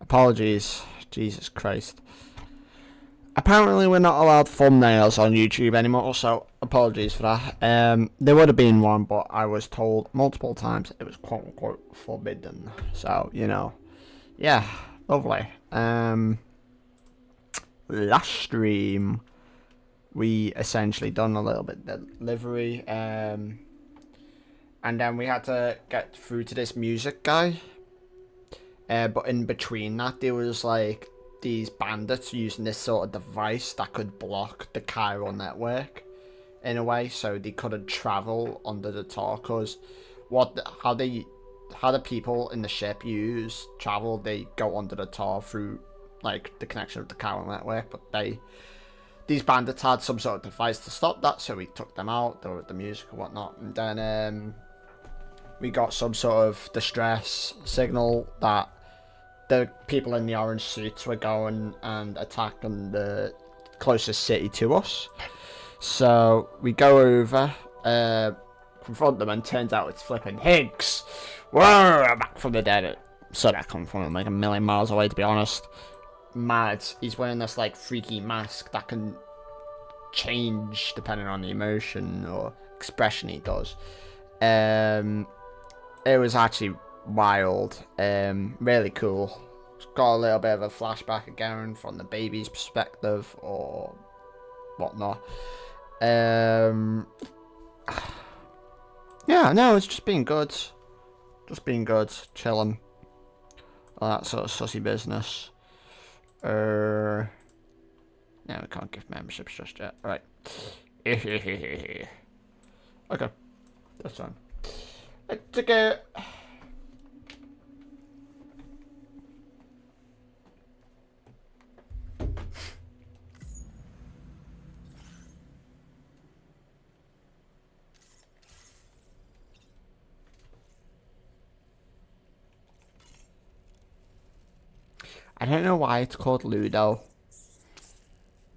Apologies. Jesus Christ. Apparently we're not allowed thumbnails on YouTube anymore, so apologies for that. There would have been one, but I was told multiple times it was quote unquote forbidden. So, you know. Yeah, lovely. Last stream we essentially done a little bit of delivery, and then we had to get through to this music guy. But in between that, there was like these bandits using this sort of device that could block the chiral network in a way, so they couldn't travel under the tar. Cause how the people in the ship travel, they go under the tar through like the connection of the chiral network, but these bandits had some sort of device to stop that, so we took them out. They were with the music and whatnot, and then we got some sort of distress signal that the people in the orange suits were going and attacking the closest city to us. So we go over, confront them, and turns out it's flipping Higgs. Whoa, back from the dead. So that come from like a million miles away, to be honest. Mad. He's wearing this like freaky mask that can change depending on the emotion or expression he does. It was actually wild, really cool. It's got a little bit of a flashback again from the baby's perspective or whatnot. Yeah, no, it's just been good. Chilling. All that sort of sussy business. No, we can't give memberships just yet. Right. Okay, that's fine. Let's go. I don't know why it's called Ludo.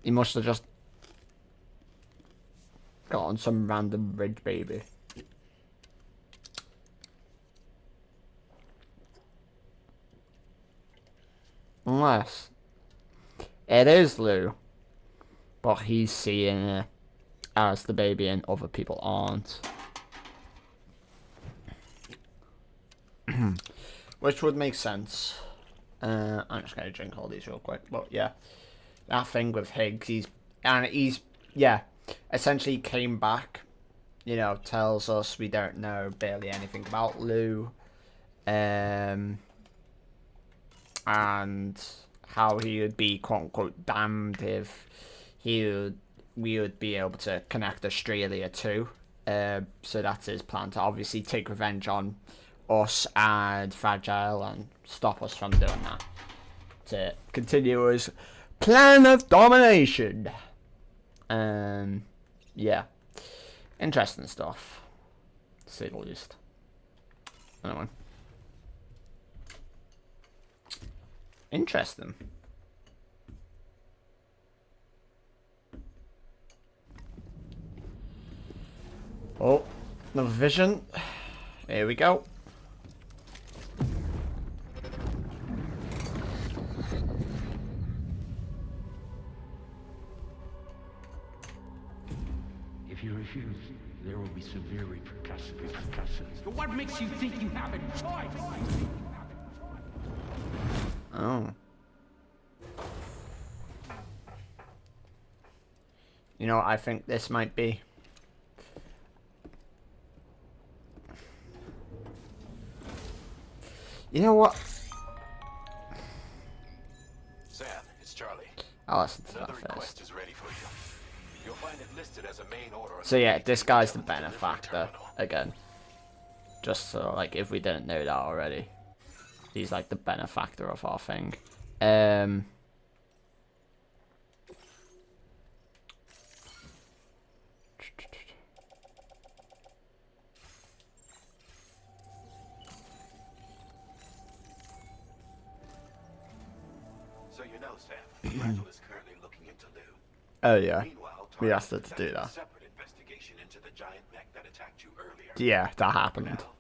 He must have just got on some random bridge, baby. Unless it is Lou, but he's seeing it as the baby and other people aren't. Which would make sense. I'm just gonna drink all these real quick, but yeah, that thing with Higgs, he's essentially came back, you know, tells us we don't know barely anything about Lou, and how he would be quote unquote damned if we would be able to connect Australia too. So that's his plan, to obviously take revenge on us and Fragile and stop us from doing that, to continue his plan of domination. Yeah, interesting stuff, to say the least. Anyway, interesting. Oh, another vision. Here we go. If you refuse, there will be severe repercussions. But what makes you think you have a choice? Oh. You know, I think this might be. You know what? Sam, it's Charlie. I'll listen to Another that request first. is ready for you. You'll find it listed as a main order. So yeah, this guy's the benefactor again. Just so, like, if we didn't know that already, he's like the benefactor of our thing. So you know, Sam, Randall is currently looking into Lou. Oh yeah, Meanwhile, we asked her Target to do conducted a that. separate investigation into the giant mech that attacked you earlier. Yeah, that happened. Now,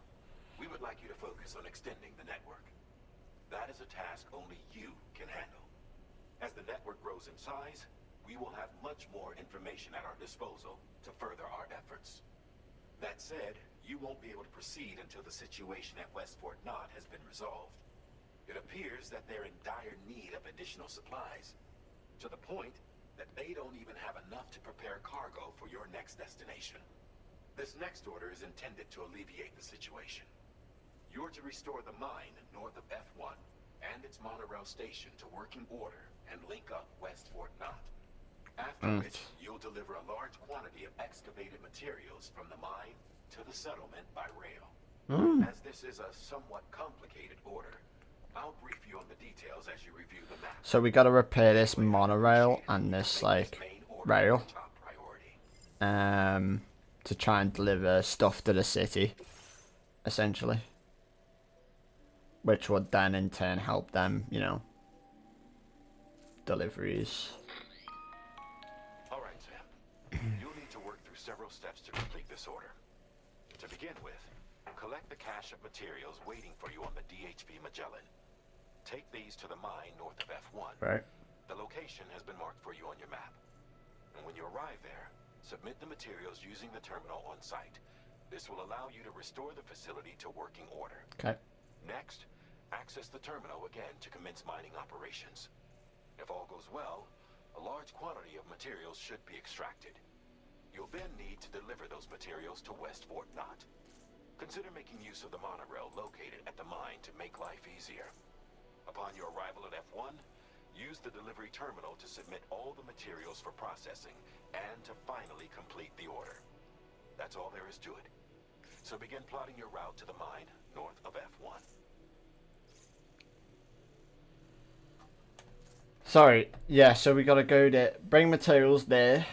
we would like you to focus on extending the network. That is a task only you can handle. As the network grows in size, we will have much more information at our disposal to further our efforts. That said, you won't be able to proceed until the situation at West Fort Knot has been resolved. It appears that they're in dire need of additional supplies, to the point that they don't even have enough to prepare cargo for your next destination. This next order is intended to alleviate the situation. You're to restore the mine north of F1 and its monorail station to working order and link up West Fort Knot. After which, you'll deliver a large quantity of excavated materials from the mine to the settlement by rail. As this is a somewhat complicated order, I'll brief you on the details as you review the map. So we gotta repair this monorail and this like rail, to try and deliver stuff to the city, essentially, which would then in turn help them, you know, deliveries. Alright, Sam. You'll need to work through several steps to complete this order. To begin with, collect the cache of materials waiting for you on the DHP Magellan. Take these to the mine north of F1. Right. The location has been marked for you on your map. And when you arrive there, submit the materials using the terminal on site. This will allow you to restore the facility to working order. Okay. Next, access the terminal again to commence mining operations. If all goes well, a large quantity of materials should be extracted. You'll then need to deliver those materials to West Fort Knot. Consider making use of the monorail located at the mine to make life easier. Upon your arrival at F1, use the delivery terminal to submit all the materials for processing and to finally complete the order. That's all there is to it. So begin plotting your route to the mine north of F1. Sorry, yeah, so we gotta go to bring materials there,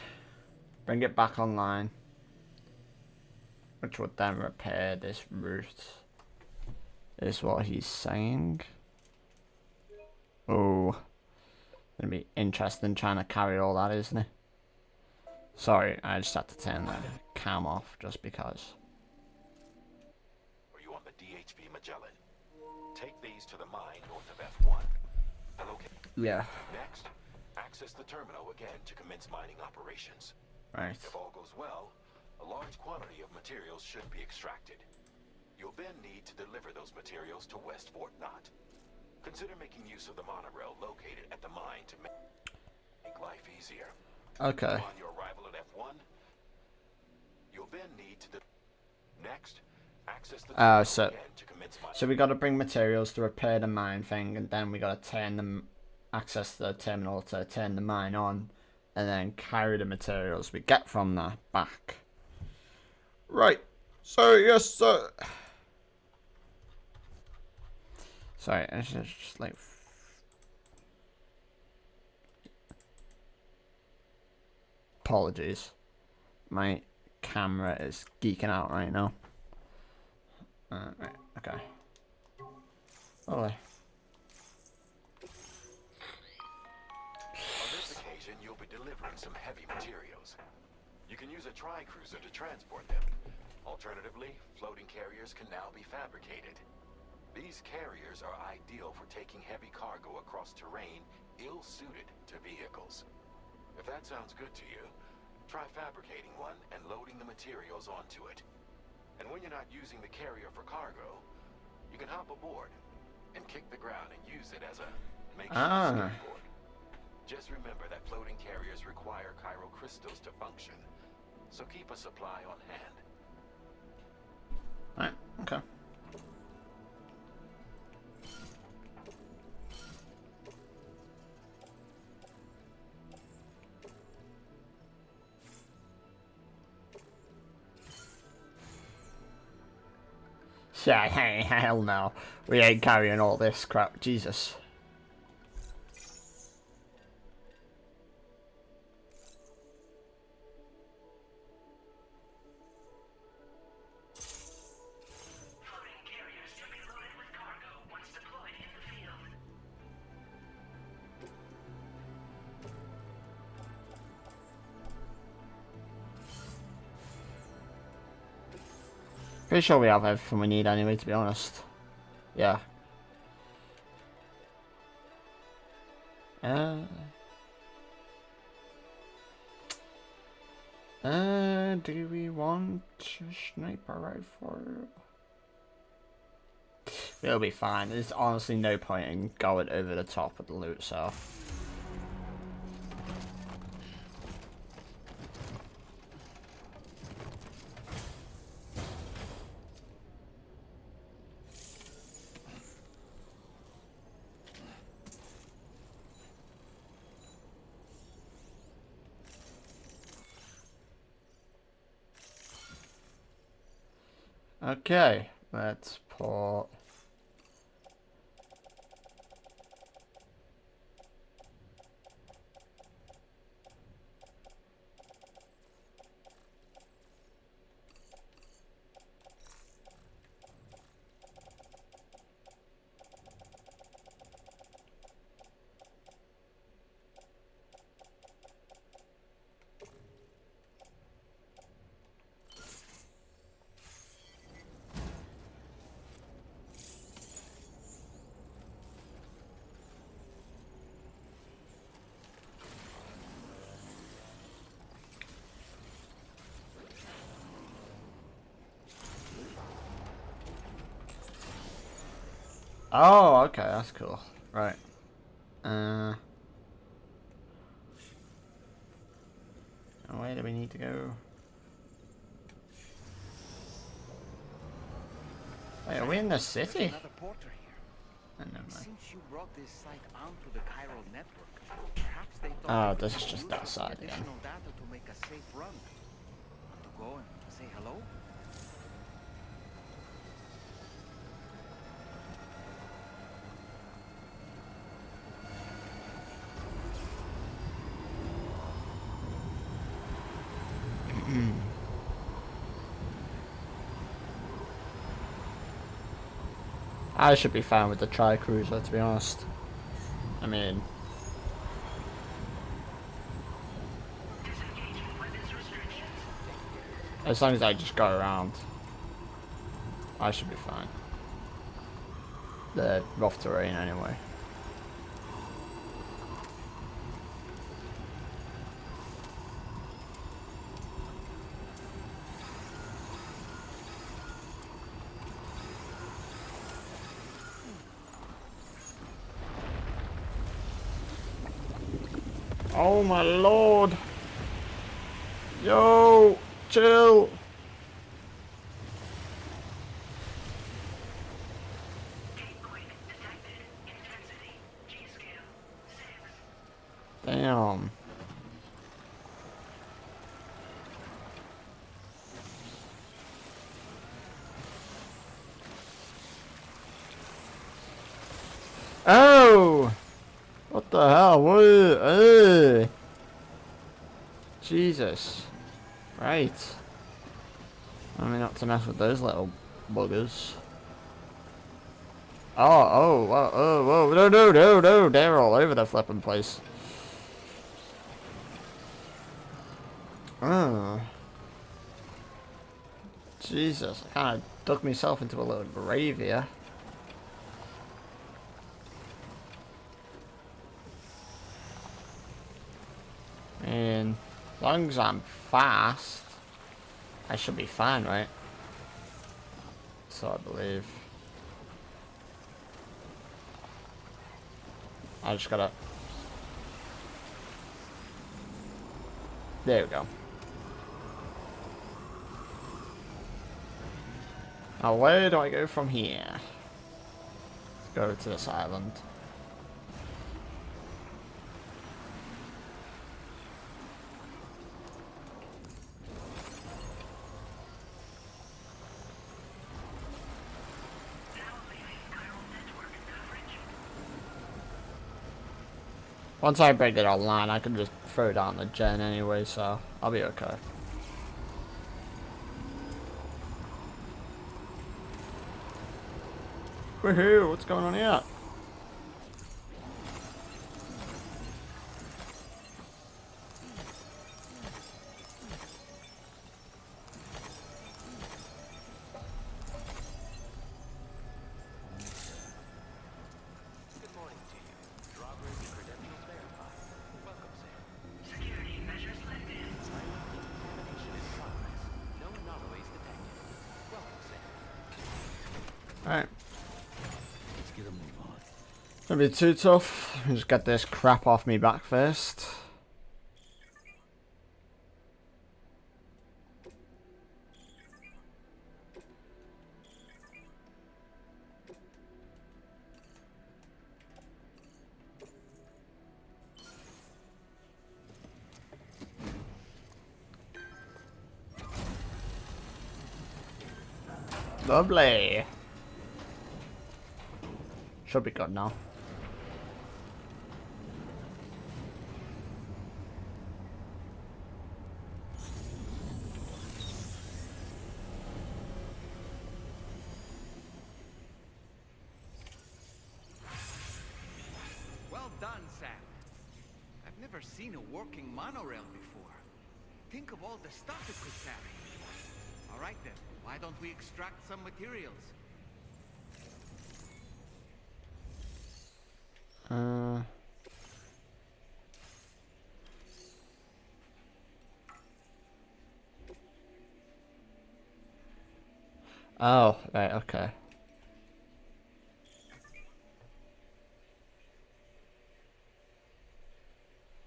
bring it back online, which would then repair this route, is what he's saying. Oh, gonna be interesting trying to carry all that, isn't it? Sorry, I just had to turn the cam off just because. Are you on the DHP Magellan? Take these to the mine north of F1. The location. Yeah. Next, access the terminal again to commence mining operations. Right. If all goes well, a large quantity of materials should be extracted. You'll then need to deliver those materials to West Fort Knot. Consider making use of the monorail located at the mine to make life easier. Okay. On your arrival at F1, you'll then need to next access the terminal again to commence mining. So we gotta bring materials to repair the mine thing, and then we gotta turn them, access the terminal to turn the mine on, and then carry the materials we get from that back. Right. So yes, sir. Sorry, it's just like. Apologies. My camera is geeking out right now. Right, okay. Oh. On this occasion, you'll be delivering some heavy materials. You can use a tri-cruiser to transport them. Alternatively, floating carriers can now be fabricated. These carriers are ideal for taking heavy cargo across terrain ill-suited to vehicles. If that sounds good to you, try fabricating one and loading the materials onto it. And when you're not using the carrier for cargo, you can hop aboard and kick the ground and use it as a makeshift skateboard. Just remember that floating carriers require chiral crystals to function, so keep a supply on hand. Right, okay. Yeah, hell no. We ain't carrying all this crap. Jesus. Floating carriers should be loaded with cargo once deployed in the field. Pretty sure we have everything we need anyway, to be honest. Yeah. Do we want a sniper rifle? It'll be fine. There's honestly no point in going over the top of the loot cell. Okay, let's put oh, okay, that's cool. Right. Where do we need to go? Wait, are we in the city? Another porter here. Never mind. Since you brought this site onto the chiral network, perhaps they Oh, thought this they is could just use outside the again. additional data to make a safe run. Want to go and say hello? I should be fine with the tri-cruiser, to be honest. I mean, as long as I just go around, I should be fine. The rough terrain, anyway. Oh my lord! Yo! Chill! Damn. Oh! What the hell? What? Jesus. Right. I mean, not to mess with those little buggers. Oh, whoa, no, they're all over the flipping place. Oh. Jesus, I kind of dug myself into a little grave here. And as long as I'm fast, I should be fine, right? So I believe. I just gotta... There we go. Now where do I go from here? Let's go to this island. Once I break it online, I can just throw it on the gen anyway, so I'll be okay. Woohoo! What's going on here? Good morning to you. Drawbridge credentials Don't be too tough. Just get this crap off me back first. Lovely. Should be good now. Well done, Sam. I've never seen a working monorail before. Think of all the stuff it could carry. All right then, why don't we extract some materials? Oh, right, okay.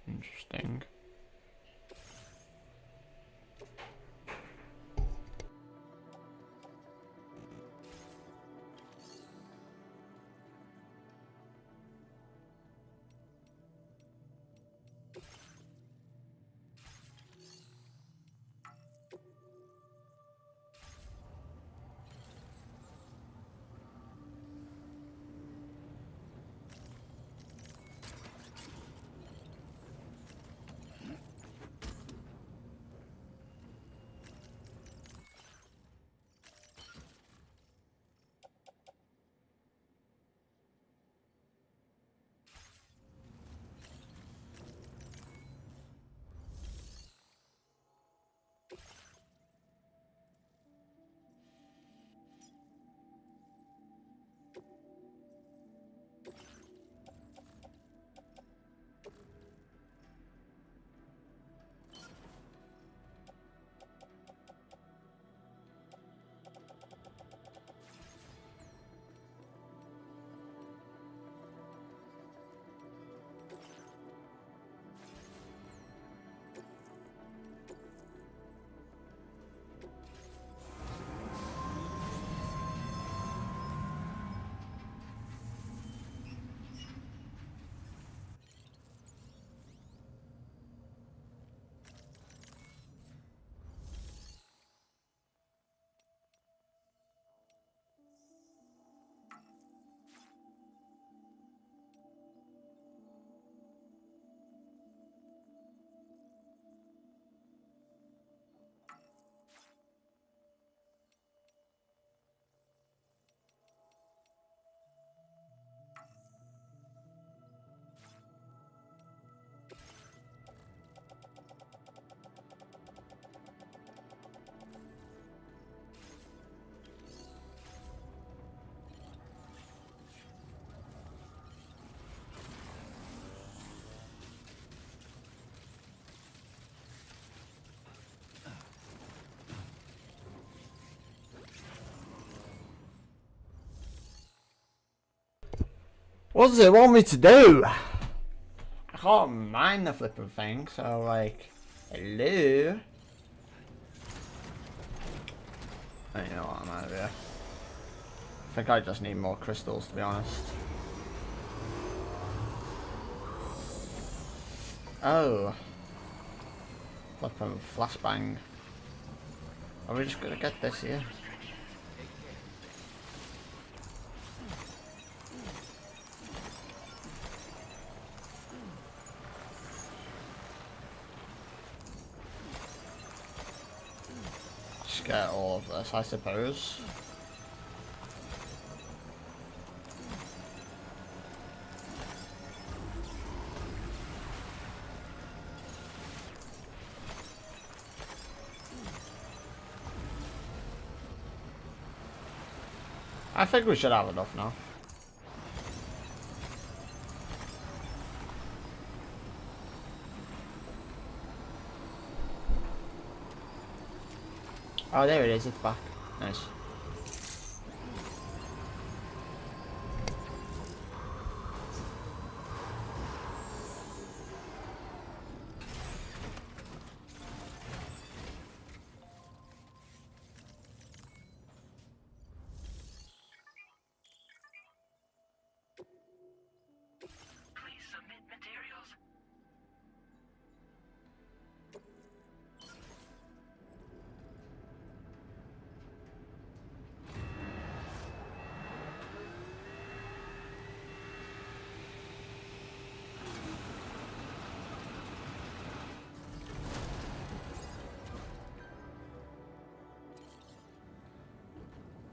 Interesting. What does it want me to do? I can't mind the flipping thing, so like, hello? I know what, I'm out of here. I think I just need more crystals, to be honest. Oh. Flipping flashbang. Are we just gonna get this here? Just get all of this, I suppose. I think we should have enough now. Oh, there it is, it's back. Nice.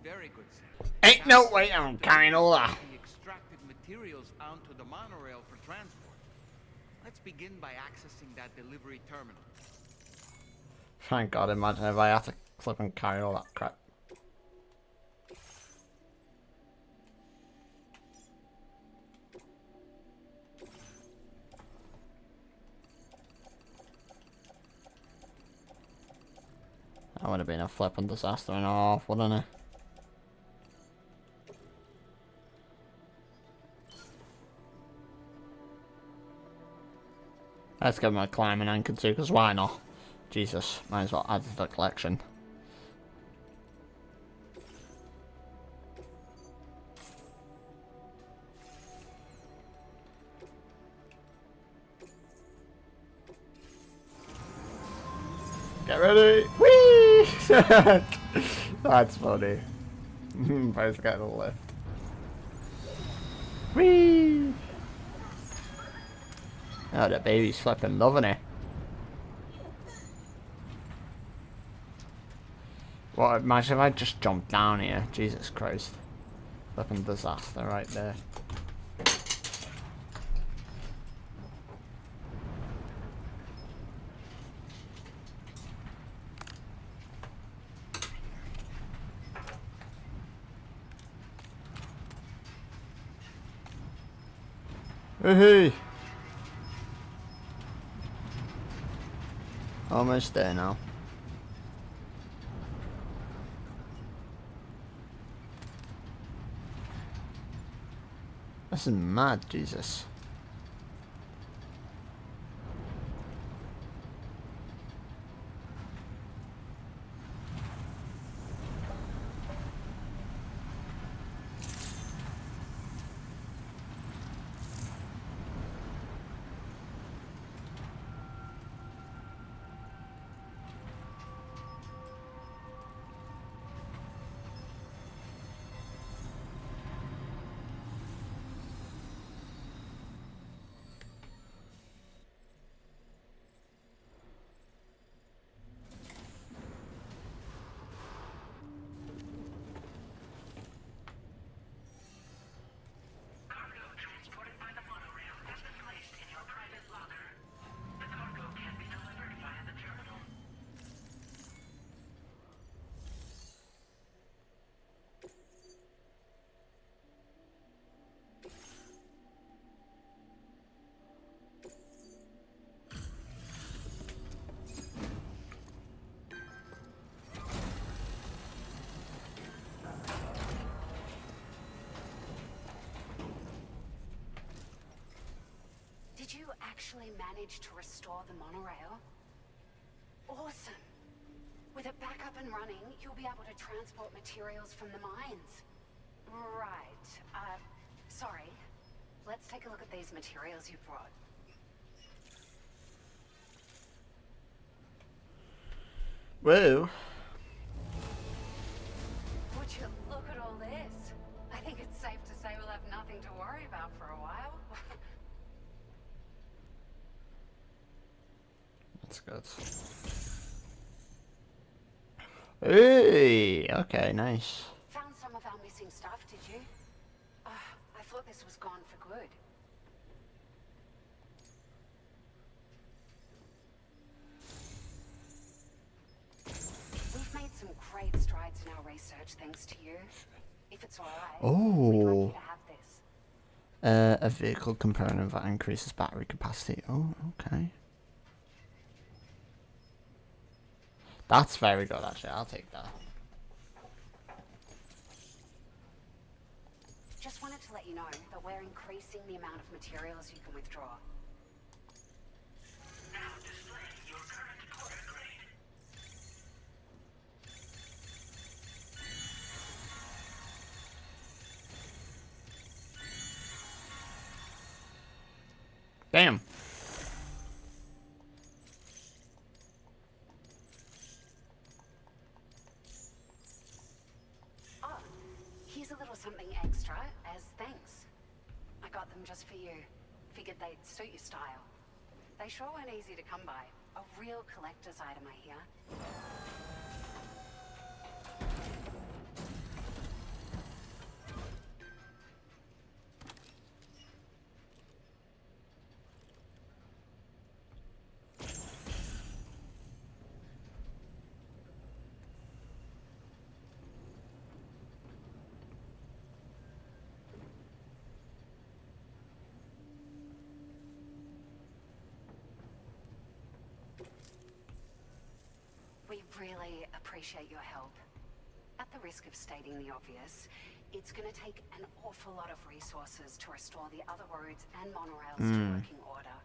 Very good, sir. Ain't no way I'm carrying all that. The extracted materials onto the monorail for transport. Let's begin by accessing that delivery terminal. Thank God, imagine if I had to flip and carry all that crap. That would have been a flipping disaster and a half, wouldn't it? Let's give him a climbing anchor too, because why not? Jesus, might as well add to the collection. Get ready! Whee! That's funny. Both get a lift. Whee! Oh, the baby's flipping loving it. Well, imagine if I just jumped down here. Jesus Christ. Flipping disaster right there. Hey! Almost there now. This is mad, Jesus. Cargo transported by the monorail has been placed in your private locker. The cargo can be delivered via the terminal. Did you actually manage to restore the monorail? Awesome! With it back up and running, you'll be able to transport materials from the mines. Right. Sorry. Let's take a look at these materials you brought. Whoa. Would you look at all this? I think it's safe to say we'll have nothing to worry about for a while. That's good. Hey, okay, nice. Found some of our missing stuff, did you? I thought this was gone for good. We've made some great strides in our research thanks to you. If it's alright, we'd like Oh. you to have this. A vehicle component that increases battery capacity. Oh, okay. That's very good, actually. I'll take that. Just wanted to let you know that we're increasing the amount of materials you can withdraw. Now display your current quarter grade. Damn. Oh, here's a little something extra as thanks. I got them just for you. Figured they'd suit your style. They sure weren't easy to come by. A real collector's item, I hear. really appreciate your help. At the risk of stating the obvious, it's going to take an awful lot of resources to restore the other roads and monorails to working order.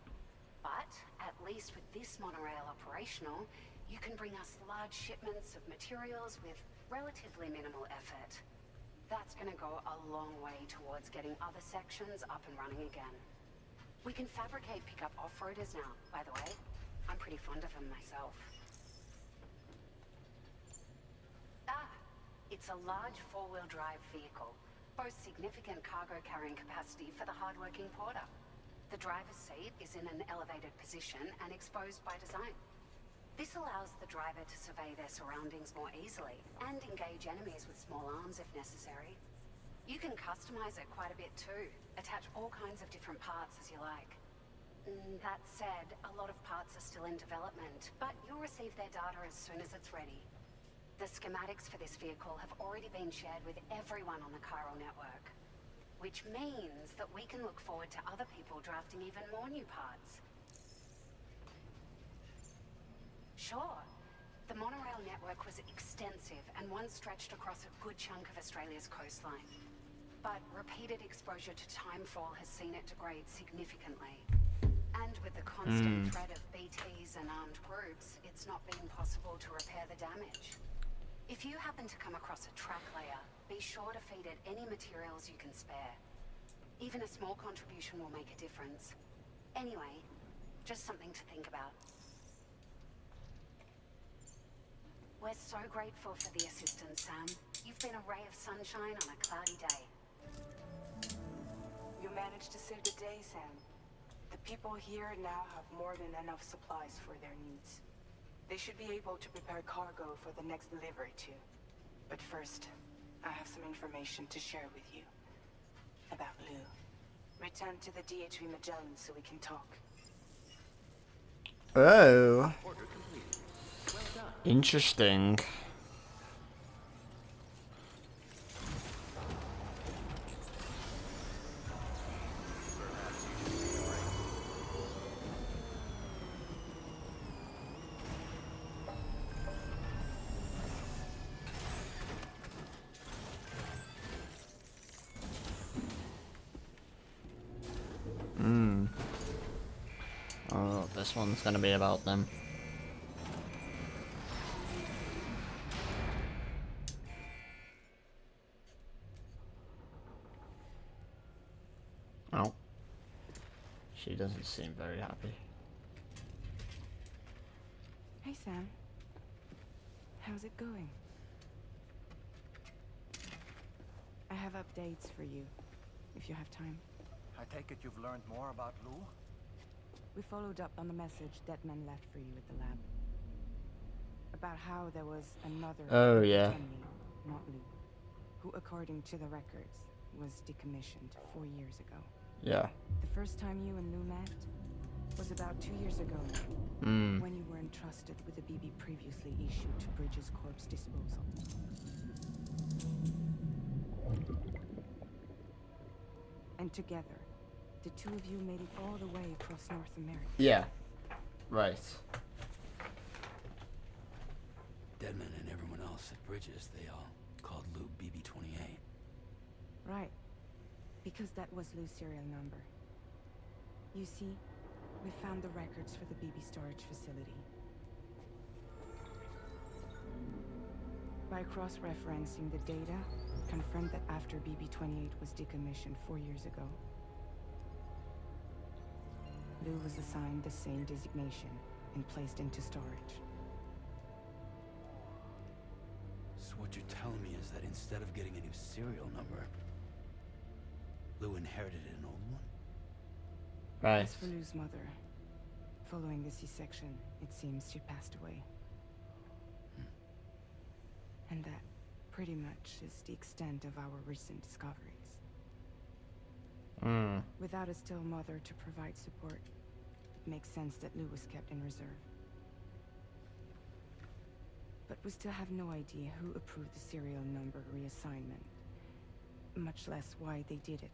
But at least with this monorail operational, you can bring us large shipments of materials with relatively minimal effort. That's going to go a long way towards getting other sections up and running again. We can fabricate pickup off-roaders now, by the way. I'm pretty fond of them myself. It's a large four-wheel drive vehicle, boasts significant cargo carrying capacity for the hard-working porter. The driver's seat is in an elevated position and exposed by design. This allows the driver to survey their surroundings more easily and engage enemies with small arms if necessary. You can customize it quite a bit too, attach all kinds of different parts as you like. That said, a lot of parts are still in development, but you'll receive their data as soon as it's ready. The schematics for this vehicle have already been shared with everyone on the chiral network, which means that we can look forward to other people drafting even more new parts. Sure, the monorail network was extensive and once stretched across a good chunk of Australia's coastline. But repeated exposure to timefall has seen it degrade significantly. And with the constant threat of BTs and armed groups, it's not been possible to repair the damage. If you happen to come across a track layer, be sure to feed it any materials you can spare. Even a small contribution will make a difference. Anyway, just something to think about. We're so grateful for the assistance, Sam. You've been a ray of sunshine on a cloudy day. You managed to save the day, Sam. The people here now have more than enough supplies for their needs. They should be able to prepare cargo for the next delivery too. But first, I have some information to share with you. About Lou. Return to the DHV Magellan so we can talk. Oh. Interesting. Oh, this one's gonna be about them. Oh. She doesn't seem very happy. Hey, Sam. How's it going? I have updates for you, if you have time. I take it you've learned more about Lou? We followed up on the message Deadman left for you at the lab. About how there was another... Oh, yeah. enemy, not Lou, who, according to the records, was decommissioned 4 years ago. Yeah. The first time you and Lou met was about 2 years ago, when you were entrusted with the BB previously issued to Bridges Corp's disposal. And together, the two of you made it all the way across North America. Yeah. Right. Deadman and everyone else at Bridges, they all called Lou BB-28. Right. Because that was Lou's serial number. You see, we found the records for the BB storage facility. By cross-referencing the data, confirmed that after BB-28 was decommissioned 4 years ago, Lou was assigned the same designation and placed into storage. So what you're telling me is that instead of getting a new serial number, Lou inherited an old one? Right. As for Lou's mother, following the C-section, it seems she passed away. And that pretty much is the extent of our recent discoveries. Without a still mother to provide support, it makes sense that Lou was kept in reserve. But we still have no idea who approved the serial number reassignment, much less why they did it.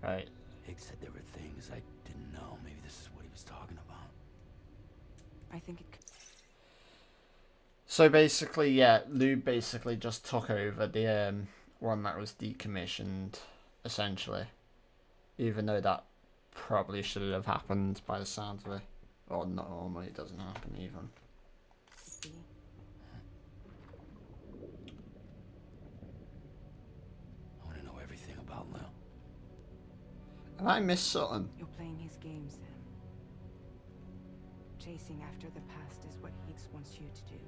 Right. Higgs said there were things I didn't know. Maybe this is what he was talking about. I think it So basically, yeah, Lou basically just took over the one that was decommissioned, essentially. Even though that probably should have happened by the sound of it. Or not normally, it doesn't happen even. I want to know everything about Lou. Have I missed something? You're playing his game, Sam. Chasing after the past is what Higgs wants you to do.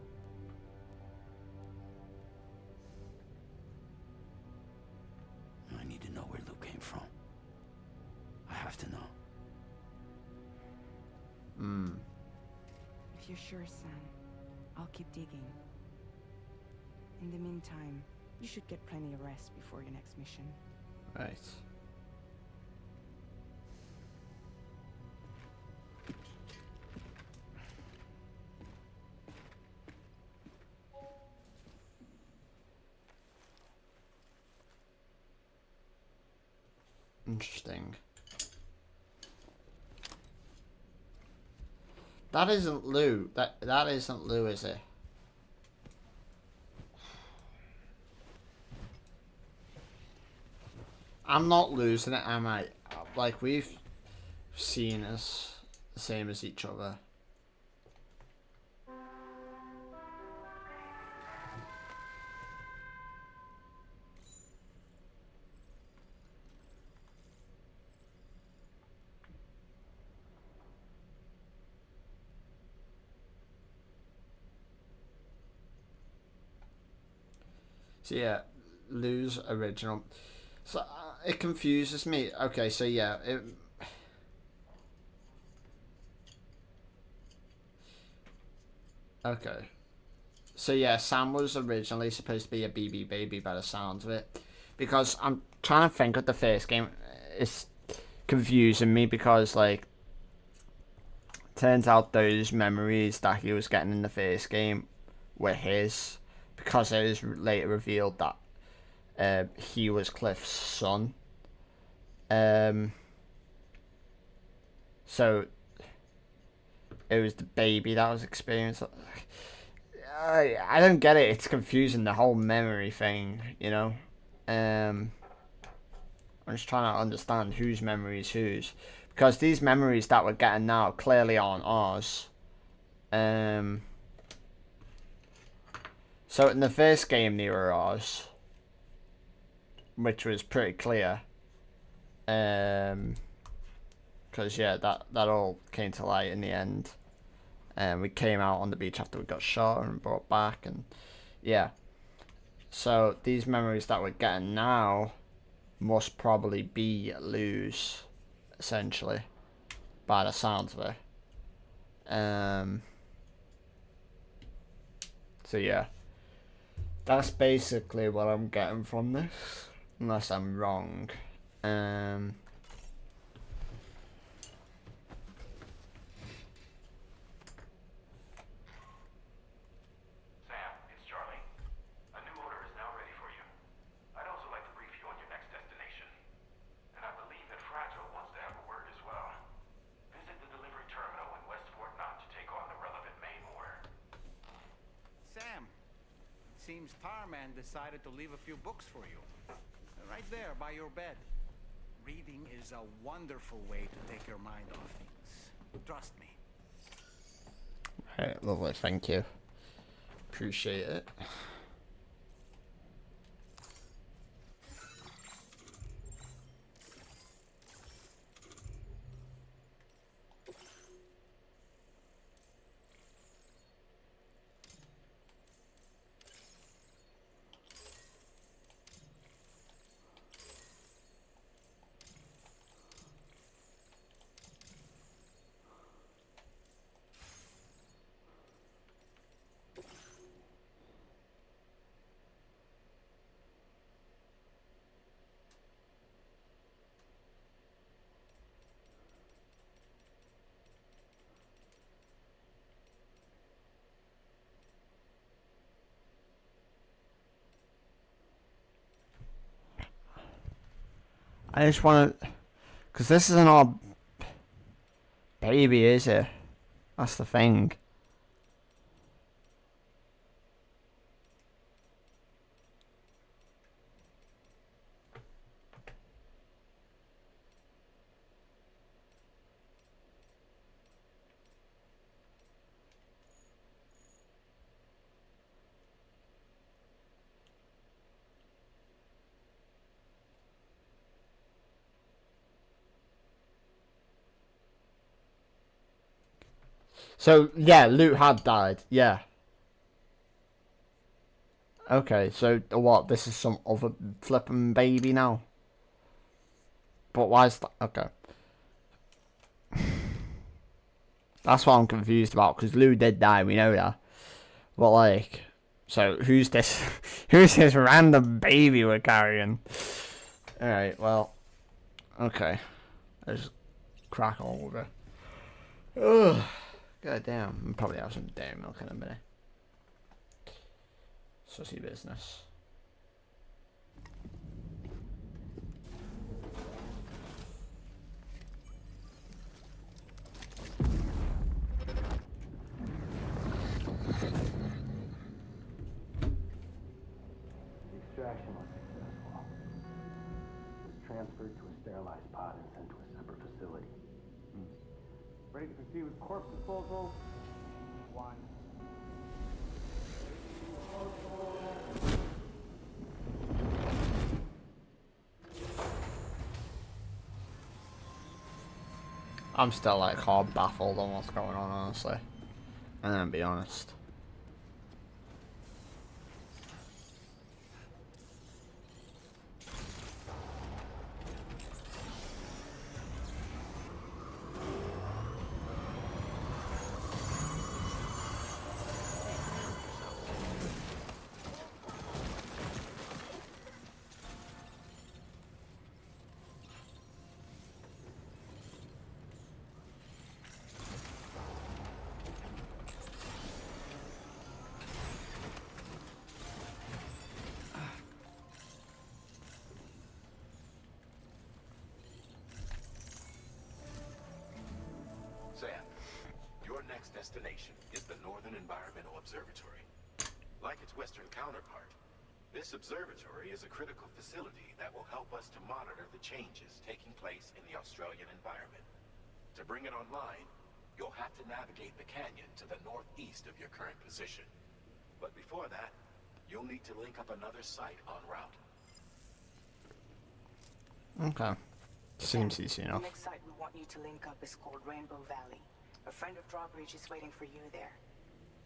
I need to know where Lou came from. I have to know. If you're sure, Sam, I'll keep digging. In the meantime, you should get plenty of rest before your next mission. Right. Interesting. That isn't Lou. That isn't Lou, is it? I'm not losing it, am I? Like, we've seen us the same as each other. So yeah, Lou's original. So it confuses me. Okay, so yeah, okay. So yeah, Sam was originally supposed to be a BB baby by the sounds of it. Because I'm trying to think of the first game. It's confusing me because, like, turns out those memories that he was getting in the first game were his. Because it was later revealed that he was Cliff's son. So it was the baby that was experiencing. I don't get it. It's confusing, the whole memory thing, you know. I'm just trying to understand whose memory is whose, because these memories that we're getting now clearly aren't ours. So in the first game they were ours, which was pretty clear. Because yeah, that all came to light in the end. And we came out on the beach after we got shot and brought back, and yeah. So these memories that we're getting now must probably be Lou's, essentially, by the sounds of it. So yeah, that's basically what I'm getting from this, unless I'm wrong. Seems Tarman decided to leave a few books for you. Right there by your bed. Reading is a wonderful way to take your mind off things. Trust me. Right, lovely, thank you. Appreciate it. I just want to, because this isn't all baby, is it? That's the thing. So, yeah, Luke had died. Yeah. Okay, so what? This is some other flipping baby now? But why is that? Okay. That's what I'm confused about, because Lou did die, we know that. But, like, so who's this? Who's this random baby we're carrying? Alright, well, okay. Let's crack on with it. Ugh. God damn. I'll probably have some dairy milk in a minute. Sussy business. The extraction was successful. It was transferred to a sterilized pod and sent to a separate facility. Ready to proceed with corpse disposal? One. I'm still like hard baffled on what's going on, honestly. And then be honest. Sam, your next destination is the Northern Environmental Observatory. Like its Western counterpart, this observatory is a critical facility that will help us to monitor the changes taking place in the Australian environment. To bring it online, you'll have to navigate the canyon to the northeast of your current position. But before that, you'll need to link up another site en route. Okay. Seems easy enough. The next site we want you to link up is called Rainbow Valley. A friend of Drawbridge is waiting for you there.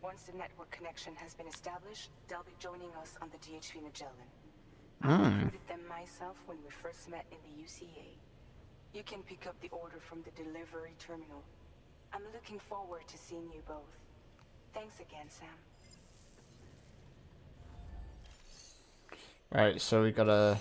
Once the network connection has been established, they'll be joining us on the DHV Magellan. I recruited them myself when we first met in the UCA. You can pick up the order from the delivery terminal. I'm looking forward to seeing you both. Thanks again, Sam. Right, so we gotta...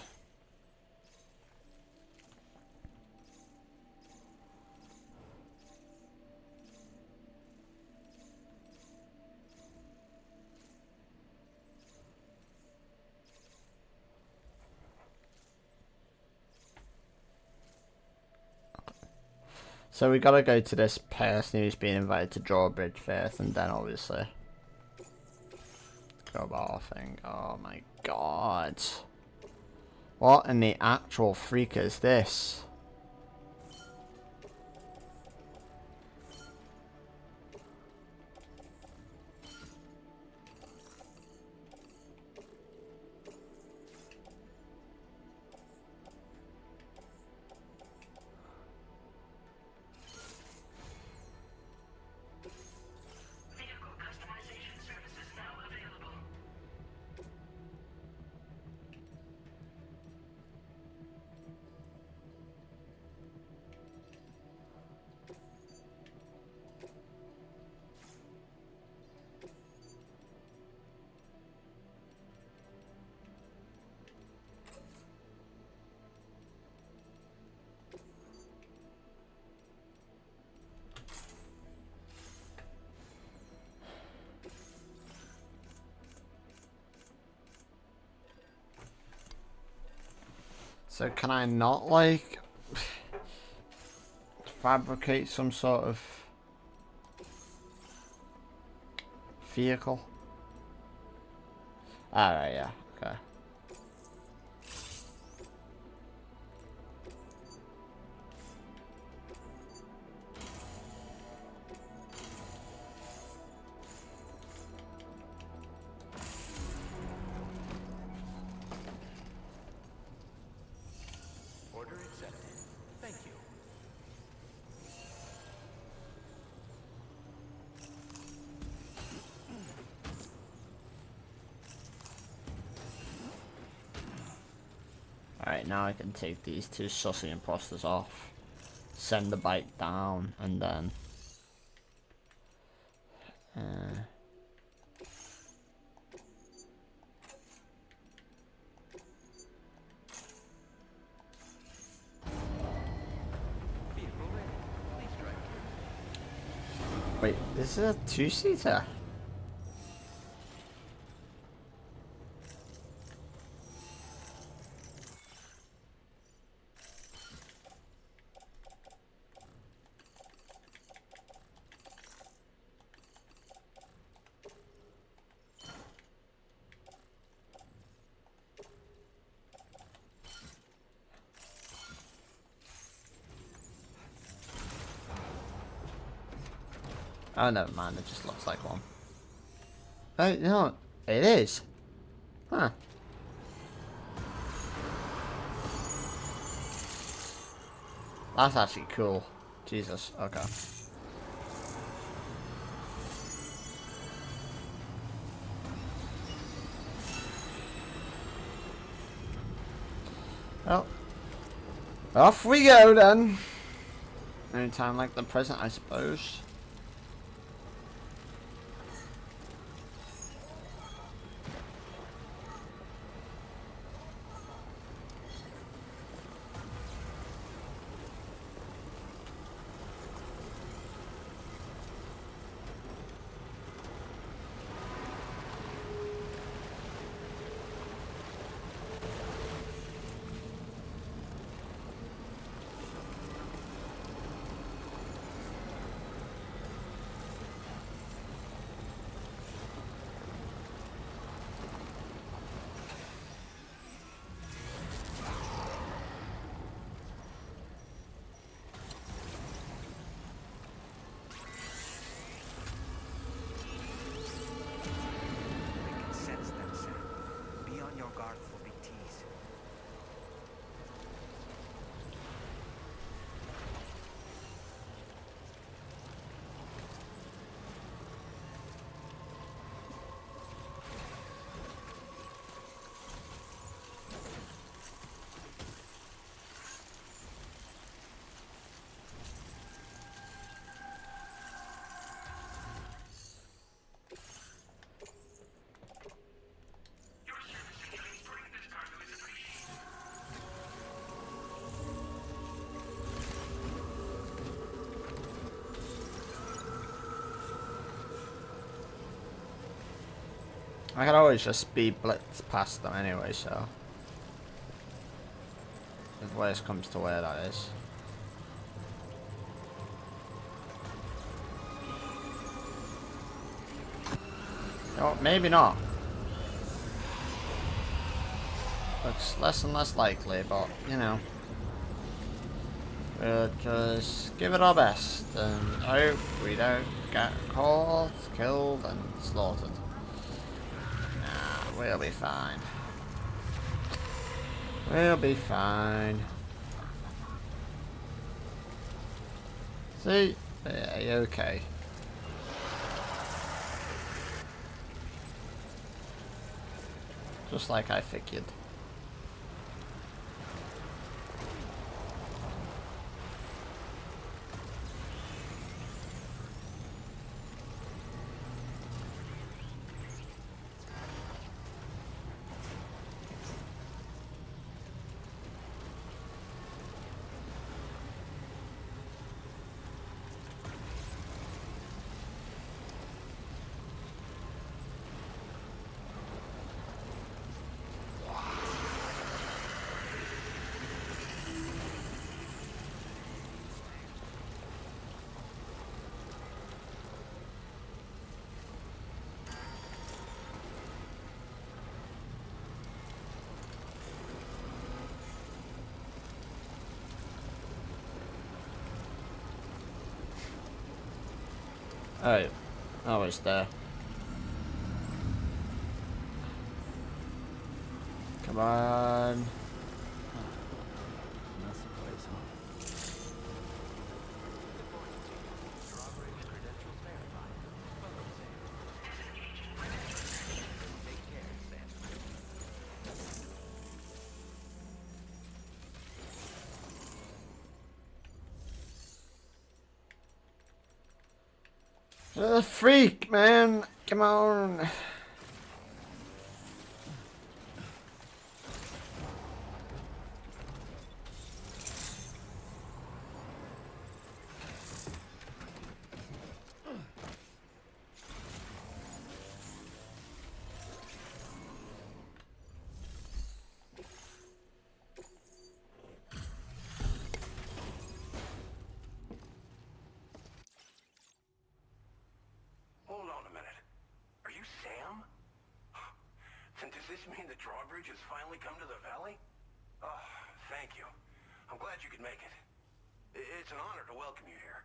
So we gotta go to this person who's being invited to Drawbridge first, and then obviously go about our thing. Oh my god. What in the actual freak is this? So can I not, like, fabricate some sort of vehicle? Alright, yeah, okay. Order accepted. Thank you. Right, now I can take these two sussy imposters off. Send the bike down, and then... Wait, this is a two-seater? Oh, never mind, it just looks like one. Oh, no, it is. Huh. That's actually cool. Jesus, okay. Well, off we go then. Anytime like the present, I suppose. I can always just speed blitz past them anyway, so if worst comes to where, that is. Oh, maybe not. Looks less and less likely, but you know, we'll just give it our best and hope we don't get caught, killed, and slaughtered. We'll be fine. We'll be fine. See? Yeah, okay. Just like I figured. Oh, I was there. Come on. Freak, man. Come on. Hold on a minute. Are you Sam? And does this mean the drawbridge has finally come to the valley? Oh, thank you. I'm glad you could make it. It's an honor to welcome you here.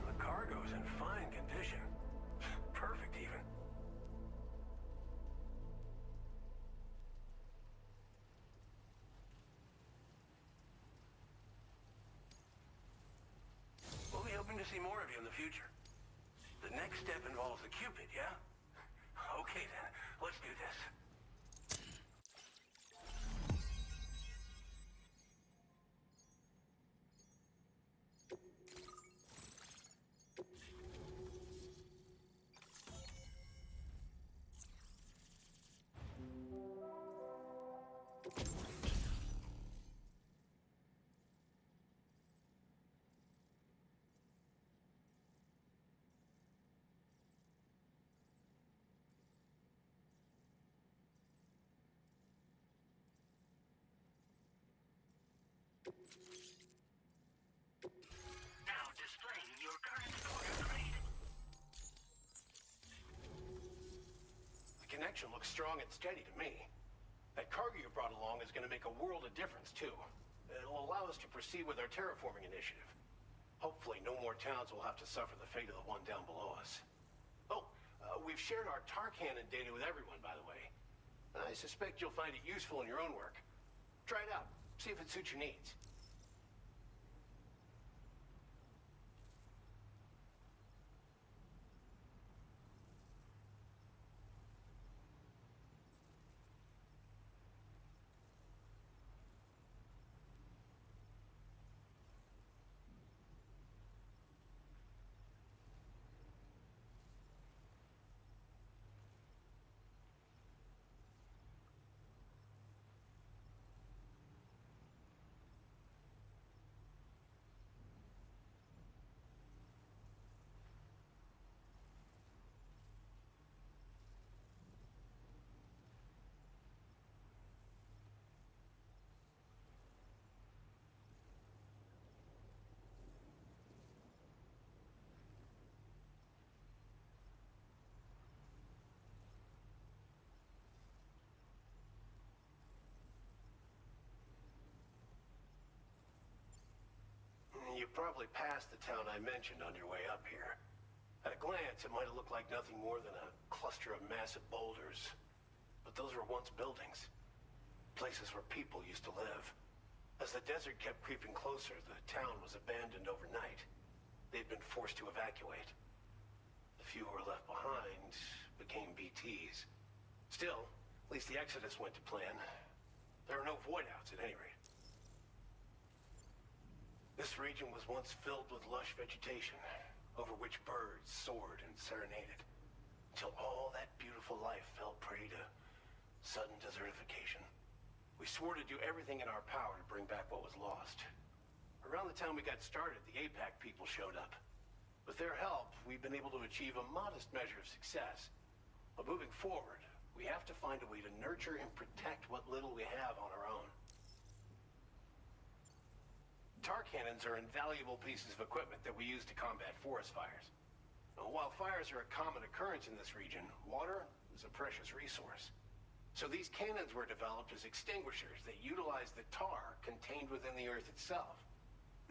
The cargo's in fine condition. Perfect, even. We'll be hoping to see more of you in the future. The next step involves the Cupid, yeah? Okay then, let's do this. Now displaying your current order grade. The connection looks strong and steady to me. That cargo you brought along is going to make a world of difference, too. It'll allow us to proceed with our terraforming initiative. Hopefully, no more towns will have to suffer the fate of the one down below us. Oh, we've shared our tar cannon data with everyone, by the way. I suspect you'll find it useful in your own work. Try it out. See if it suits your needs. You probably passed the town I mentioned on your way up here. At a glance, it might have looked like nothing more than a cluster of massive boulders. But those were once buildings. Places where people used to live. As the desert kept creeping closer, the town was abandoned overnight. They'd been forced to evacuate. The few who were left behind became BTs. Still, at least the exodus went to plan. There are no void-outs at any rate. This region was once filled with lush vegetation, over which birds soared and serenaded, until all that beautiful life fell prey to sudden desertification. We swore to do everything in our power to bring back what was lost. Around the time we got started, the APAC people showed up. With their help, we've been able to achieve a modest measure of success. But moving forward, we have to find a way to nurture and protect what little we have on our own. Tar cannons are invaluable pieces of equipment that we use to combat forest fires. Now, while fires are a common occurrence in this region, water is a precious resource. So these cannons were developed as extinguishers that utilize the tar contained within the earth itself.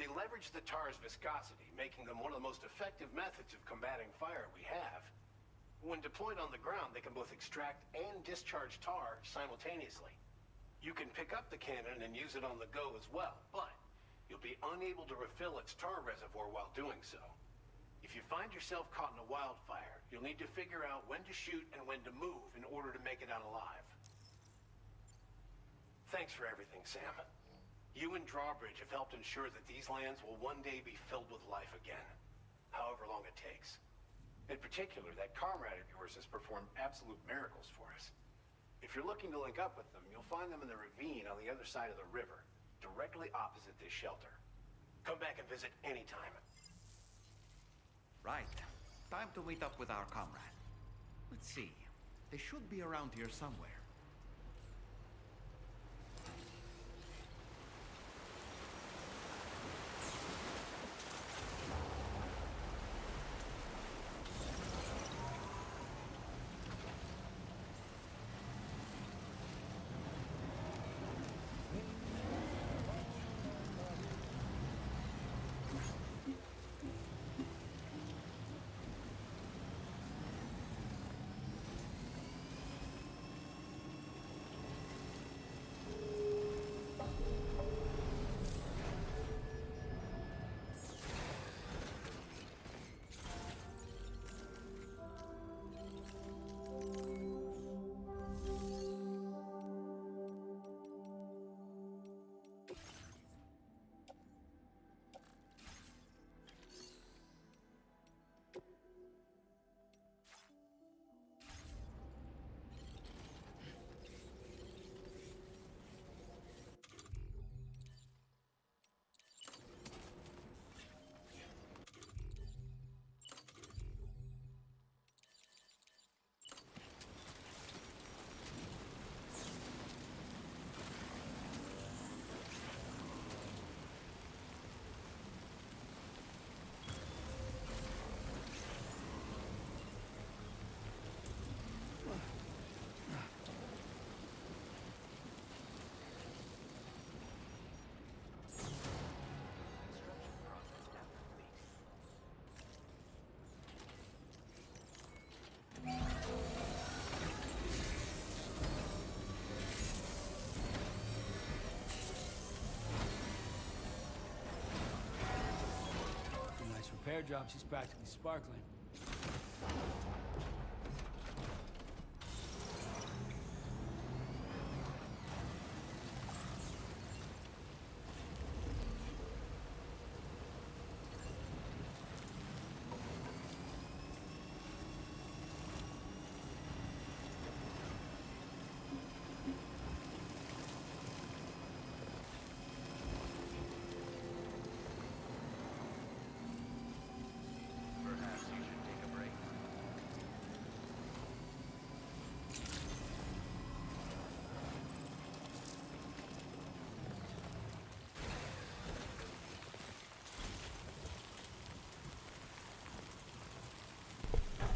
They leverage the tar's viscosity, making them one of the most effective methods of combating fire we have. When deployed on the ground, they can both extract and discharge tar simultaneously. You can pick up the cannon and use it on the go as well, but you'll be unable to refill its tar reservoir while doing so. If If you find yourself caught in a wildfire, you'll need to figure out when to shoot and when to move in order to make it out alive. Thanks for everything, Sam. You and Drawbridge have helped ensure that these lands will one day be filled with life again, however long it takes. In particular, that comrade of yours has performed absolute miracles for us. If you're looking to link up with them, you'll find them in the ravine on the other side of the river, directly opposite this shelter. Come back and visit anytime. Right. Time to meet up with our comrade. Let's see. They should be around here somewhere. Repair job, she's practically sparkling. Perhaps you should take a break.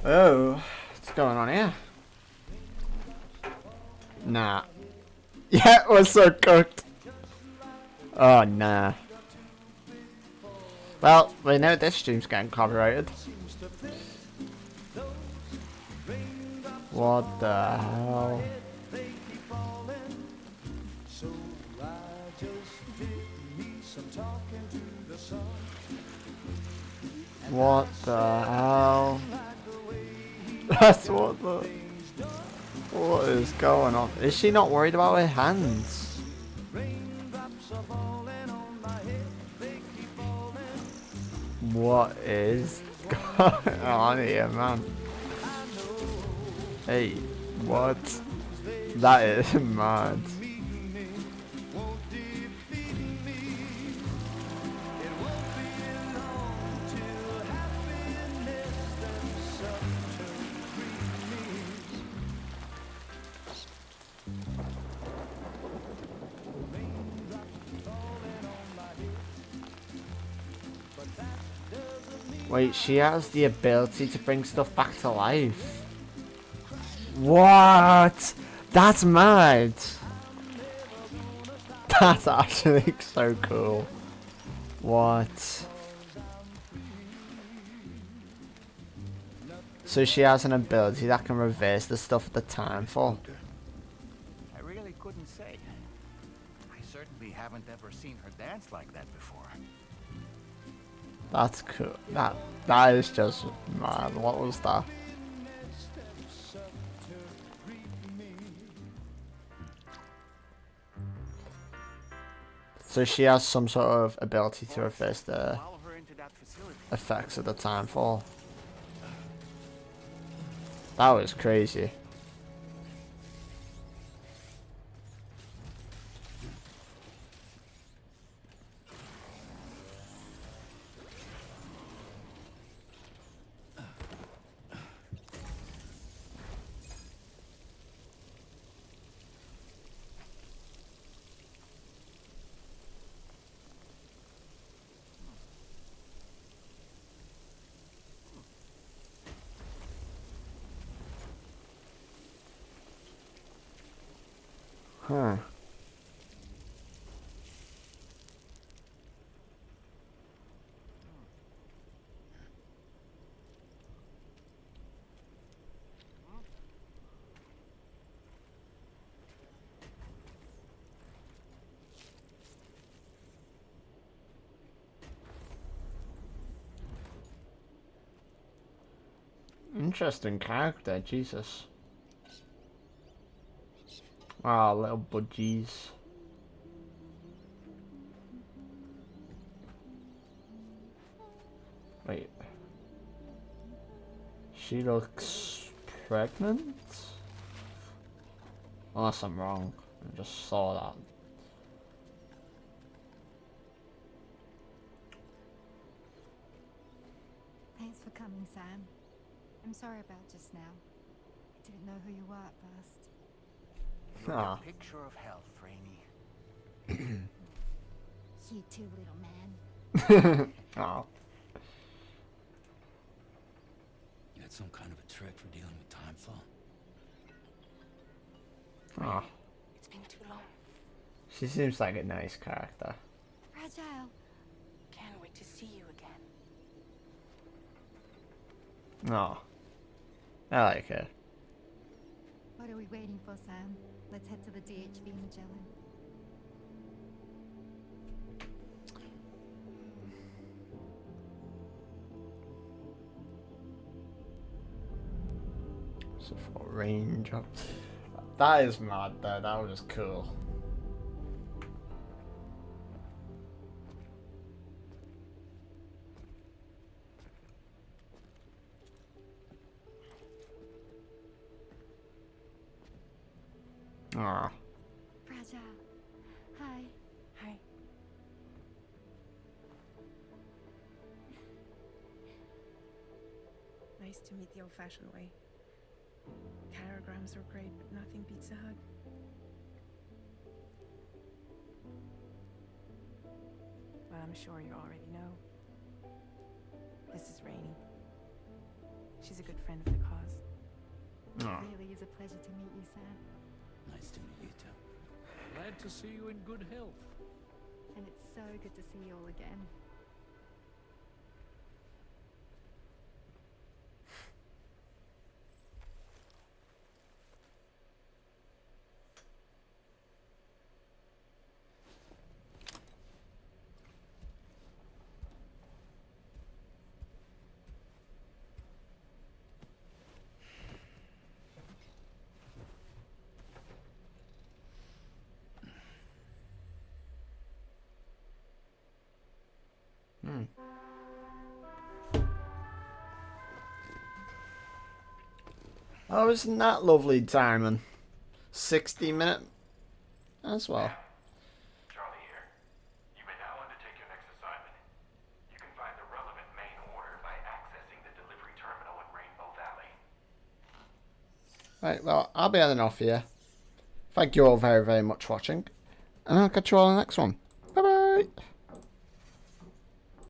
Oh, what's going on here? Nah. Yeah, it was so cooked. Oh, nah. Well, we know this stream's getting copyrighted. What the hell? What the hell? That's what the... What is going on? Is she not worried about her hands? What is going on here, man? Hey, what? That is mad. Wait, she has the ability to bring stuff back to life. What? That's mad. That's actually so cool. What? So she has an ability that can reverse the stuff at the time for. I really couldn't say. I certainly haven't ever seen her dance like that before. That's cool. That is just mad. What was that? So she has some sort of ability to reverse the effects of the timefall. That was crazy. Huh. Interesting character, Jesus. Ah, little budgies. Wait. She looks pregnant? Unless I'm wrong. I just saw that. Thanks for coming, Sam. I'm sorry about just now. I didn't know who you were at first. You're Ah. a picture of health, Rainey. You too, little man. Oh. You had some kind of a trick for dealing with timefall. Oh. It's been too long. She seems like a nice character. Fragile. Can't wait to see you again. Oh. I like her. What are we waiting for, Sam? Let's head to the DHV Magellan. So for range up. That is mad though, that was cool. Ah. Fragile. Hi. Hi. Nice to meet the old-fashioned way. Caragrams are great, but nothing beats a hug. Well, I'm sure you already know. This is Rainey. She's a good friend of the cause. Oh. It really is a pleasure to meet you, Sam. Nice to meet you too. Glad to see you in good health. And it's so good to see you all again. Oh, isn't that lovely timing? 60-minute as well. Charlie here. You may now undertake your next assignment. You can find the relevant main order by accessing the delivery terminal in Rainbow Valley. Right, well, I'll be heading off here. Thank you all very, very much for watching. And I'll catch you all in the next one. Bye-bye!